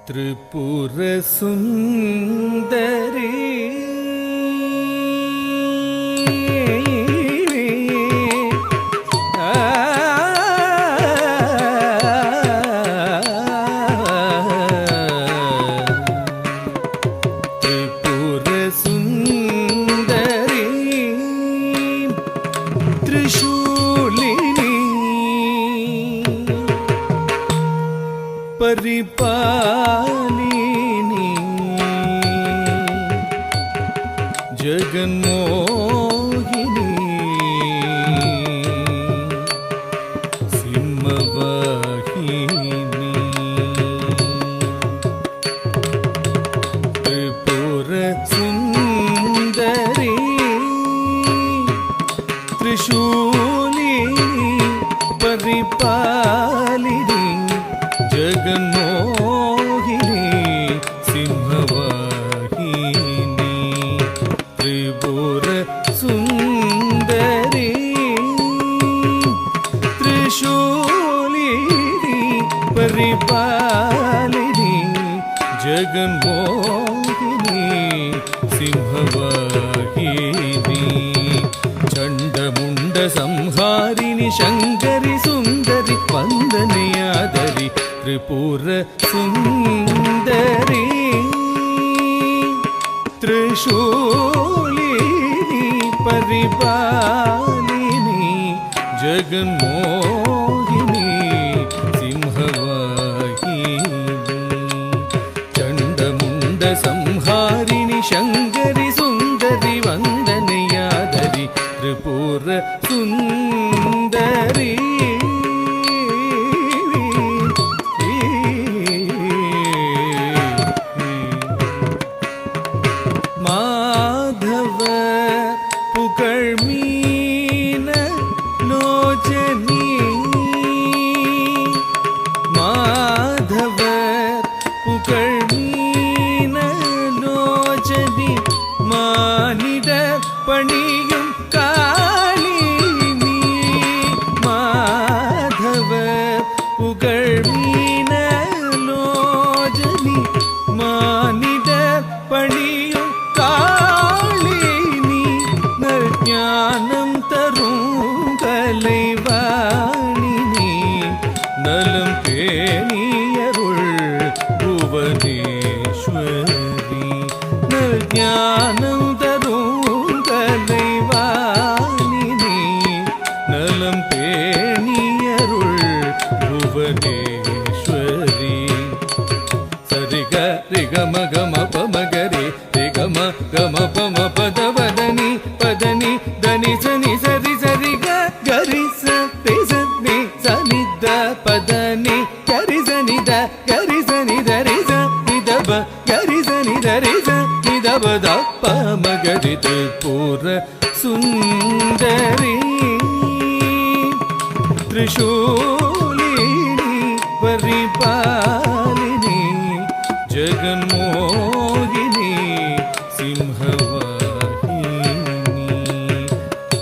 त्रिपुर सुंदरी त्रिपुर सुंदरी त्रिशूलिनी परिपालिनी जगन्मोहिनी सिंहवाहिनी त्रिपुर सुंदरी त्रिशूलिनी परिपालिनी जगन्मोहिनी सिंहवाहिनी त्रिपुर सुंदरी त्रिशूलिनी परिपालिनी जगन्मोहिनी सिंहवाहिनी चंडमुंड संहारिणी शंकरी सुंदरी वंदनीयादरी त्रिपुर सुंदरी त्रिशूलिनी परिपालिनी जगन्मोहिनी सिंहवाहिनी चंडमुंड संहारिणी शंकरी सुंदरी वंदनीयादरी त्रिपुर सुंदरी माधव पुकळमीन लोचनी माधव पुकळमीन लोचनी मानिड पणियुं कालिनी माधव पुकळमीन लोचनी मानिड पणियुं कालिनी नज्ञानं तरुं कलैवाणिनी नलं पेणियरुள் भुवनेश्वरी नज्ञानं तरुं कलैवाणिनी नलं पेणियरुள் भुवनेश्वरी सरि ग रि ग म ग म प म ग रे रे ग म प म प द वदनी पदनी दनि सनि सरि सरि ग ग रि स रि स नि स नि द पदनी ग रि स नि द ग रि स नि द रि स नि द ब ग रि स नि द रि स नि द ब द प म ग रि त्रिपुर सुंदरी त्रिशूलिनी परिपालिनी जगन्मोहिनी सिंहवाहिनी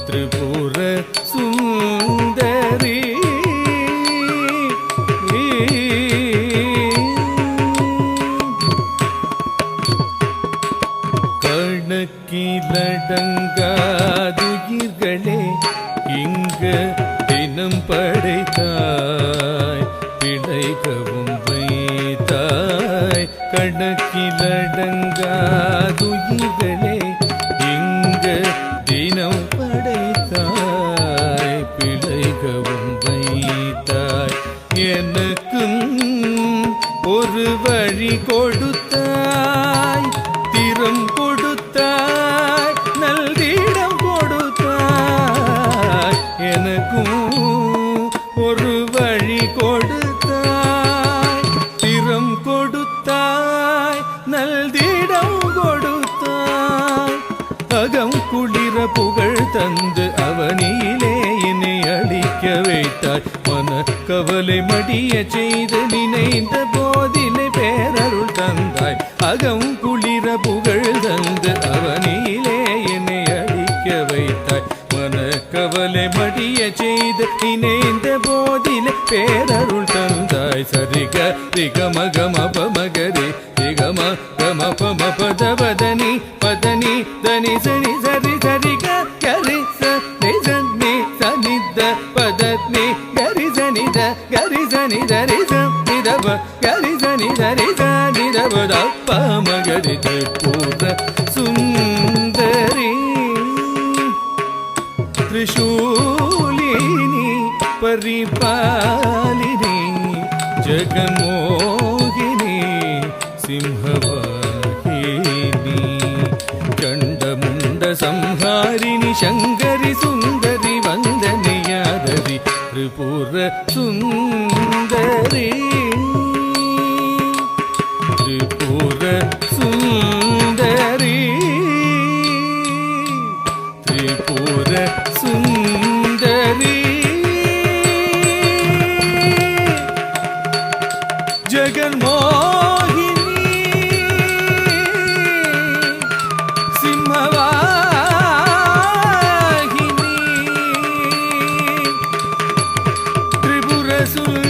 त्रिपुर सुंदरी கணக்கிலடங்காதுயிர்களே இங்க தினம் படைத்தாய் பிழைக்கவும் வைத்தாய் கணக்கிலடங்காதுயிர்களே இங்க தினம் படைத்தாய் பிழைக்கவும் வைத்தாய் எனக்கும் ஒரு வழி கொடுத்தாய் திறம் கொடுத்தாய் நல்திடம் கொடுத்தாய் எனக்கும் ஒரு வழி கொடுத்தாய் திறம் கொடுத்தாய் நல்திடம் கொடுத்தாய் அகம் குளிர புகழ் தந்து அவனியிலே என்னை அழிக்க வைத்தாய் மன கவலை மடிய செய்து நினைந்த போதிலே பேரருள் தந்தாய் அகம் குளிர புகழ் தந்து அவனியிலே என்னை அழிக்க வைத்தாய் மன மனக்கவலை மடிய செய்து இணைந்த போதில பேரருள் தந்தாய் சரிக ரிகமகம பமகரி ரிகம கம பம பதவதனி பதனி தனி சனி சரி சரிக கரி சனி சனி சனித பதனி கரி சனித கரி சனி தரி சனிதப கரி சனி தரி சனிதப பமகரி திரிபுர சுந்தரி त्रिशूलिनी परिपालिनी जगन्मोहिनी सिंहवाहिनी चण्डमुण्ड संहारिणि शङ्करि सुन्दरि वन्दनीयादरि त्रिपुर सुन्दरी त्रिपुर सुन्दरी त्रिपुर सुन्दरी जगन्मोहिनी सिंहवाहिनी त्रिपुर सुन्दरी